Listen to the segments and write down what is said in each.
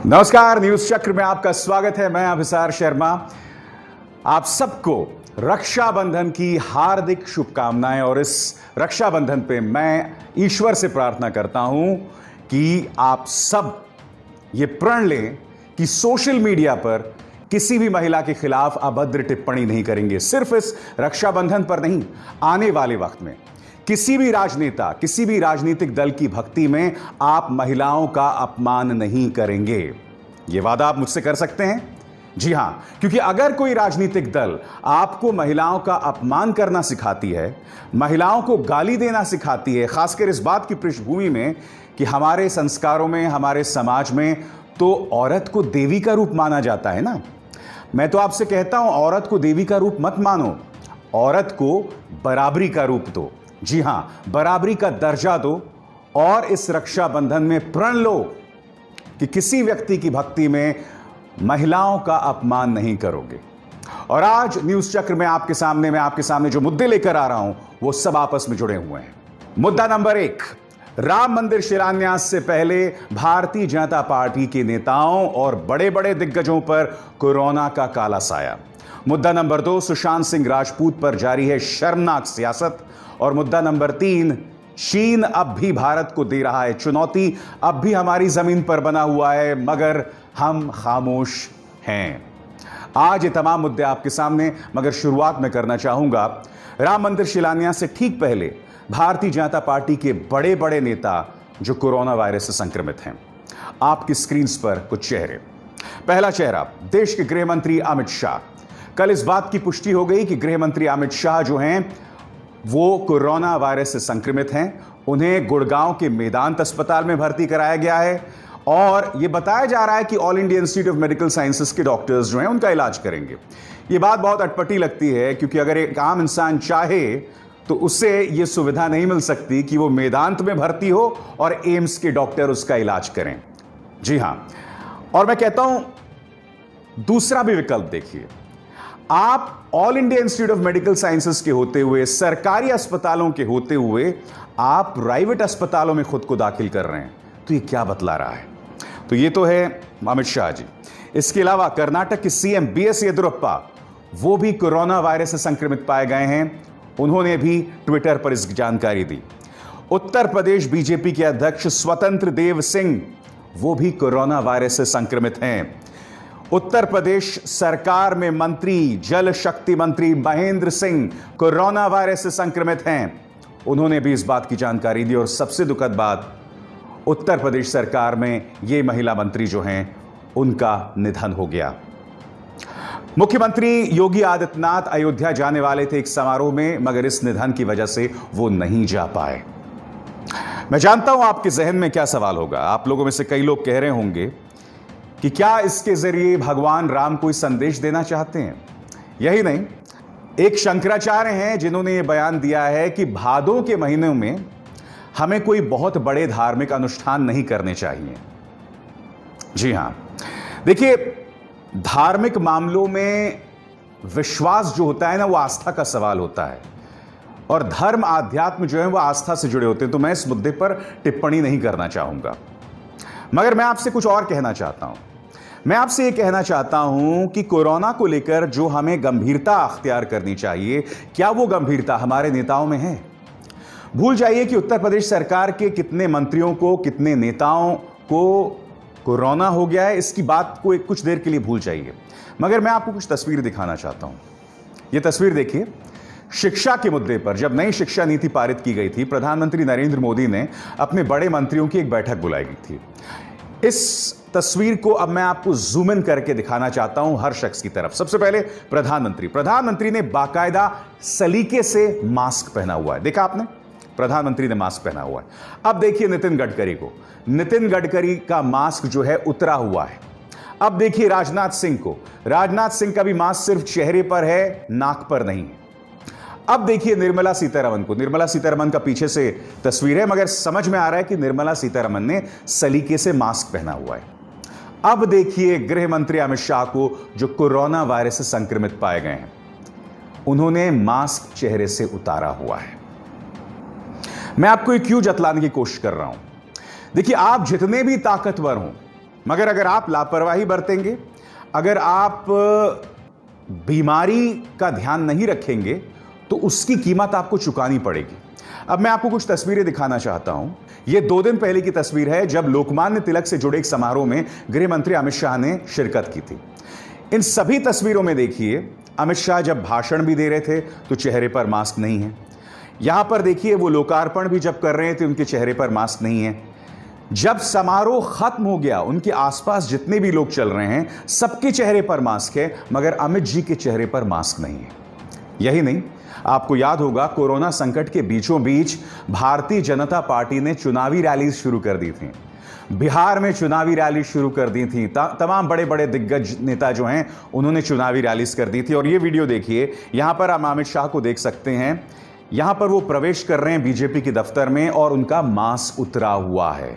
नमस्कार, न्यूज चक्र में आपका स्वागत है। मैं अभिसार शर्मा। आप सबको रक्षाबंधन की हार्दिक शुभकामनाएं। और इस रक्षाबंधन पे मैं ईश्वर से प्रार्थना करता हूं कि आप सब ये प्रण लें कि सोशल मीडिया पर किसी भी महिला के खिलाफ अभद्र टिप्पणी नहीं करेंगे। सिर्फ इस रक्षाबंधन पर नहीं, आने वाले वक्त में किसी भी राजनेता, किसी भी राजनीतिक दल की भक्ति में आप महिलाओं का अपमान नहीं करेंगे। यह वादा आप मुझसे कर सकते हैं? जी हां, क्योंकि अगर कोई राजनीतिक दल आपको महिलाओं का अपमान करना सिखाती है, महिलाओं को गाली देना सिखाती है, खासकर इस बात की पृष्ठभूमि में कि हमारे संस्कारों में, हमारे समाज में तो औरत को देवी का रूप माना जाता है ना। मैं तो आपसे कहता हूं, औरत को देवी का रूप मत मानो, औरत को बराबरी का रूप दो। जी हां, बराबरी का दर्जा दो। और इस रक्षाबंधन में प्रण लो कि किसी व्यक्ति की भक्ति में महिलाओं का अपमान नहीं करोगे। और आज न्यूज चक्र में आपके सामने जो मुद्दे लेकर आ रहा हूं, वो सब आपस में जुड़े हुए हैं। मुद्दा नंबर 1, राम मंदिर शिलान्यास से पहले भारतीय जनता पार्टी के नेताओं और बड़े बड़े दिग्गजों पर कोरोना का काला साया। मुद्दा नंबर 2, सुशांत सिंह राजपूत पर जारी है शर्मनाक सियासत। और मुद्दा नंबर 3, चीन अब भी भारत को दे रहा है चुनौती। अब भी हमारी जमीन पर बना हुआ है, मगर हम खामोश हैं। आज ये तमाम मुद्दे आपके सामने, मगर शुरुआत में करना चाहूंगा राम मंदिर शिलान्यास से ठीक पहले भारतीय जनता पार्टी के बड़े बड़े नेता जो कोरोना वायरस से संक्रमित हैं। आपकी स्क्रीन पर कुछ चेहरे। पहला चेहरा, देश के गृह मंत्री अमित शाह। कल इस बात की पुष्टि हो गई कि गृह मंत्री अमित शाह जो हैं वो कोरोना वायरस से संक्रमित हैं। उन्हें गुड़गांव के मेदांत अस्पताल में भर्ती कराया गया है और यह बताया जा रहा है कि all India institute of medical sciences के डॉक्टर्स जो हैं उनका इलाज करेंगे। यह बात बहुत अटपटी लगती है, क्योंकि अगर एक आम इंसान चाहे तो उससे यह सुविधा नहीं मिल सकती कि वो मेदांत में भर्ती हो और एम्स के डॉक्टर उसका इलाज करें। जी हां, और मैं कहता हूं दूसरा भी विकल्प देखिए। आप all India institute of medical sciences के होते हुए, सरकारी अस्पतालों के होते हुए, आप प्राइवेट अस्पतालों में खुद को दाखिल कर रहे हैं, तो ये क्या बतला रहा है? तो ये तो है अमित शाह जी। इसके अलावा कर्नाटक के सीएम बीएस येदियुरप्पा, वो भी कोरोना वायरस से संक्रमित पाए गए हैं। उन्होंने भी ट्विटर पर इस जानकारी दी। उत्तर प्रदेश बीजेपी के अध्यक्ष स्वतंत्र देव सिंह, वो भी कोरोना वायरस से संक्रमित हैं। उत्तर प्रदेश सरकार में मंत्री, जल शक्ति मंत्री महेंद्र सिंह कोरोना वायरस से संक्रमित हैं। उन्होंने भी इस बात की जानकारी दी। और सबसे दुखद बात, उत्तर प्रदेश सरकार में ये महिला मंत्री जो हैं उनका निधन हो गया। मुख्यमंत्री योगी आदित्यनाथ अयोध्या जाने वाले थे एक समारोह में, मगर इस निधन की वजह से वो नहीं जा पाए। मैं जानता हूं आपके जहन में क्या सवाल होगा। आप लोगों में से कई लोग कह रहे होंगे कि क्या इसके जरिए भगवान राम कोई संदेश देना चाहते हैं? यही नहीं, एक शंकराचार्य हैं जिन्होंने यह बयान दिया है कि भादों के महीनों में हमें कोई बहुत बड़े धार्मिक अनुष्ठान नहीं करने चाहिए। जी हां, देखिए, धार्मिक मामलों में विश्वास जो होता है ना, वो आस्था का सवाल होता है। और धर्म, आध्यात्म जो है वो आस्था से जुड़े होते हैं। तो मैं इस मुद्दे पर टिप्पणी नहीं करना चाहूंगा, मगर मैं आपसे कुछ और कहना चाहता हूं। मैं आपसे यह कहना चाहता हूं कि कोरोना को लेकर जो हमें गंभीरता अख्तियार करनी चाहिए, क्या वो गंभीरता हमारे नेताओं में है? भूल जाइए कि उत्तर प्रदेश सरकार के कितने मंत्रियों को, कितने नेताओं को कोरोना हो गया है, इसकी बात को कुछ देर के लिए भूल जाइए। मगर मैं आपको कुछ तस्वीर दिखाना चाहता हूं। यह तस्वीर देखिए। शिक्षा के मुद्दे पर जब नई शिक्षा नीति पारित की गई थी, प्रधानमंत्री नरेंद्र मोदी ने अपने बड़े मंत्रियों की एक बैठक बुलाई गई थी। इस तस्वीर को अब मैं आपको जूम इन करके दिखाना चाहता हूं हर शख्स की तरफ। सबसे पहले प्रधानमंत्री ने बाकायदा सलीके से मास्क पहना हुआ है। देखा आपने? प्रधानमंत्री ने मास्क पहना हुआ है। अब देखिए नितिन गडकरी को। नितिन गडकरी का मास्क जो है उतरा हुआ है। अब देखिए राजनाथ सिंह को। राजनाथ सिंह का भी मास्क सिर्फ चेहरे पर है, नाक पर नहीं है। अब देखिए निर्मला सीतारमण को। निर्मला सीतारमण का पीछे से तस्वीर है, मगर समझ में आ रहा है कि निर्मला सीतारमण ने सलीके से मास्क पहना हुआ है। अब देखिए गृह मंत्री अमित शाह को, जो कोरोना वायरस से संक्रमित पाए गए हैं। उन्होंने मास्क चेहरे से उतारा हुआ है। मैं आपको एक क्यों जतलाने की कोशिश कर रहा हूं। देखिए, आप जितने भी ताकतवर हों, मगर अगर आप लापरवाही बरतेंगे, अगर आप बीमारी का ध्यान नहीं रखेंगे, तो उसकी कीमत आपको चुकानी पड़ेगी। अब मैं आपको कुछ तस्वीरें दिखाना चाहता हूं। यह 2 दिन पहले की तस्वीर है, जब लोकमान्य तिलक से जुड़े एक समारोह में गृह मंत्री अमित शाह ने शिरकत की थी। इन सभी तस्वीरों में देखिए, अमित शाह जब भाषण भी दे रहे थे तो चेहरे पर मास्क नहीं है। यहां पर देखिए, वो लोकार्पण भी जब कर रहे थे, उनके चेहरे पर मास्क नहीं है। जब समारोह खत्म हो गया, उनके आसपास जितने भी लोग चल रहे हैं, सबके चेहरे पर मास्क है, मगर अमित जी के चेहरे पर मास्क नहीं है। यही नहीं, आपको याद होगा, कोरोना संकट के बीचों बीच भारतीय जनता पार्टी ने चुनावी रैली शुरू कर दी थी। बिहार में चुनावी रैली शुरू कर दी थी। तमाम बड़े बड़े दिग्गज नेता जो हैं, उन्होंने चुनावी रैलीज कर दी थी। और ये वीडियो देखिए, यहां पर आप अमित शाह को देख सकते हैं। यहां पर वो प्रवेश कर रहे हैं बीजेपी के दफ्तर में और उनका मास्क उतरा हुआ है।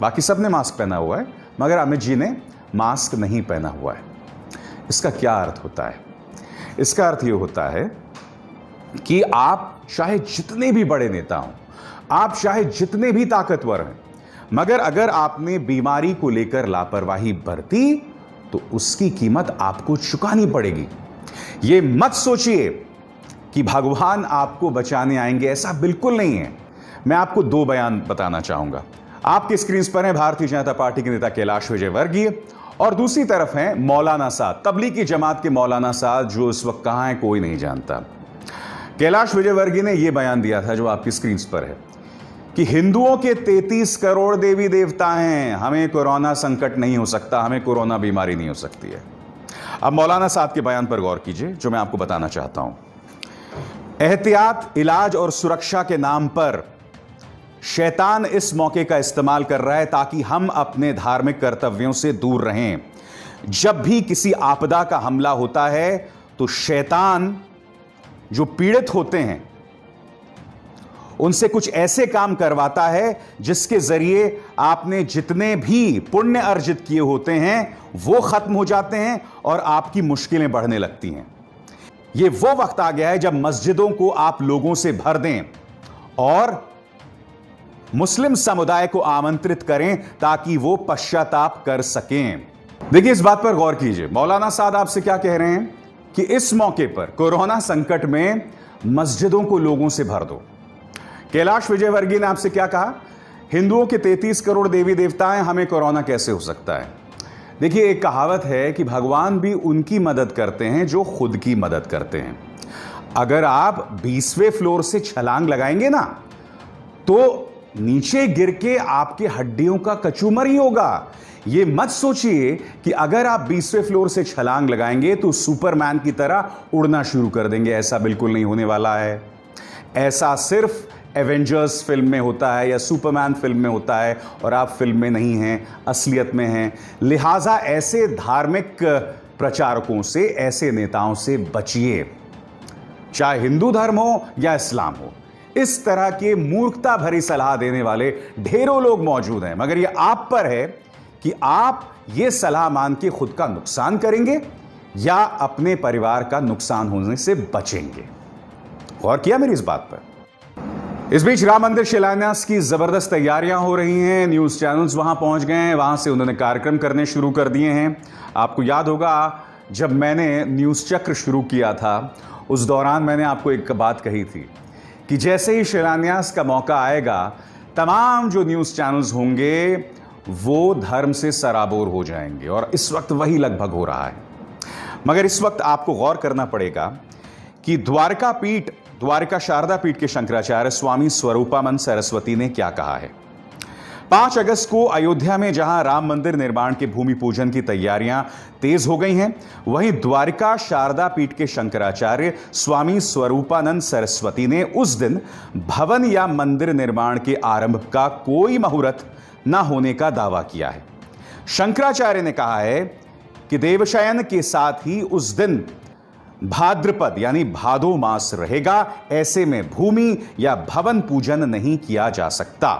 बाकी सबने मास्क पहना हुआ है, मगर अमित जी ने मास्क नहीं पहना हुआ है। इसका क्या अर्थ होता है? इसका अर्थ यह होता है कि आप चाहे जितने भी बड़े नेता हों, आप चाहे जितने भी ताकतवर हैं, मगर अगर आपने बीमारी को लेकर लापरवाही बरती, तो उसकी कीमत आपको चुकानी पड़ेगी। यह मत सोचिए कि भगवान आपको बचाने आएंगे, ऐसा बिल्कुल नहीं है। मैं आपको 2 बयान बताना चाहूंगा। आपकी स्क्रीन पर है भारतीय जनता पार्टी के नेता कैलाश विजयवर्गीय, और दूसरी तरफ है मौलाना साद, तबलीगी जमात के मौलाना साद, जो इस वक्त कहां है कोई नहीं जानता। कैलाश विजयवर्गीय ने यह बयान दिया था, जो आपकी स्क्रीन पर है, कि हिंदुओं के 33 करोड़ देवी देवता हैं, हमें कोरोना संकट नहीं हो सकता, हमें कोरोना बीमारी नहीं हो सकती है। अब मौलाना साद के बयान पर गौर कीजिए, जो मैं आपको बताना चाहता हूं। एहतियात, इलाज और सुरक्षा के नाम पर शैतान इस मौके का इस्तेमाल कर रहा है ताकि हम अपने धार्मिक कर्तव्यों से दूर रहें। जब भी किसी आपदा का हमला होता है, तो शैतान जो पीड़ित होते हैं, उनसे कुछ ऐसे काम करवाता है जिसके जरिए आपने जितने भी पुण्य अर्जित किए होते हैं, वो खत्म हो जाते हैं और आपकी मुश्किलें बढ़ने लगती हैं। यह वो वक्त आ गया है जब मस्जिदों को आप लोगों से भर दें और मुस्लिम समुदाय को आमंत्रित करें ताकि वो पश्चाताप कर सकें। देखिए, इस बात पर गौर कीजिए, मौलाना साद आपसे क्या कह रहे हैं कि इस मौके पर कोरोना संकट में मस्जिदों को लोगों से भर दो। कैलाश विजयवर्गीय ने आपसे क्या कहा? हिंदुओं के 33 करोड़ देवी देवता हैं, हमें कोरोना कैसे हो सकता है? देखिए, एक कहावत है कि भगवान भी उनकी मदद करते हैं जो खुद की मदद करते हैं। अगर आप 20वें फ्लोर से छलांग लगाएंगे ना, तो नीचे गिर के आपके हड्डियों का कचूमर ही होगा। यह मत सोचिए कि अगर आप 20वें फ्लोर से छलांग लगाएंगे तो सुपरमैन की तरह उड़ना शुरू कर देंगे। ऐसा बिल्कुल नहीं होने वाला है। ऐसा सिर्फ एवेंजर्स फिल्म में होता है या सुपरमैन फिल्म में होता है, और आप फिल्म में नहीं हैं, असलियत में हैं। लिहाजा ऐसे धार्मिक प्रचारकों से, ऐसे नेताओं से बचिए, चाहे हिंदू धर्म हो या इस्लाम हो। इस तरह के मूर्खता भरी सलाह देने वाले ढेरों लोग मौजूद हैं, मगर यह आप पर है कि आप यह सलाह मान के खुद का नुकसान करेंगे या अपने परिवार का नुकसान होने से बचेंगे। गौर किया मेरी इस बात पर? इस बीच राम मंदिर शिलान्यास की जबरदस्त तैयारियां हो रही हैं। न्यूज चैनल्स वहां पहुंच गए हैं, वहां से उन्होंने कार्यक्रम करने शुरू कर दिए हैं। आपको याद होगा, जब मैंने न्यूज चक्र शुरू किया था, उस दौरान मैंने आपको एक बात कही थी कि जैसे ही शिलान्यास का मौका आएगा, तमाम जो न्यूज चैनल्स होंगे वो धर्म से सराबोर हो जाएंगे, और इस वक्त वही लगभग हो रहा है। मगर इस वक्त आपको गौर करना पड़ेगा कि द्वारका शारदा पीठ के शंकराचार्य स्वामी स्वरूपानंद सरस्वती ने क्या कहा है। 5 अगस्त को अयोध्या में जहां राम मंदिर निर्माण के भूमि पूजन की तैयारियां तेज हो गई हैं, वहीं द्वारका शारदा पीठ के शंकराचार्य स्वामी स्वरूपानंद सरस्वती ने उस दिन भवन या मंदिर निर्माण के आरंभ का कोई मुहूर्त न होने का दावा किया है। शंकराचार्य ने कहा है कि देवशयन के साथ ही उस दिन भाद्रपद यानी भादो मास रहेगा, ऐसे में भूमि या भवन पूजन नहीं किया जा सकता।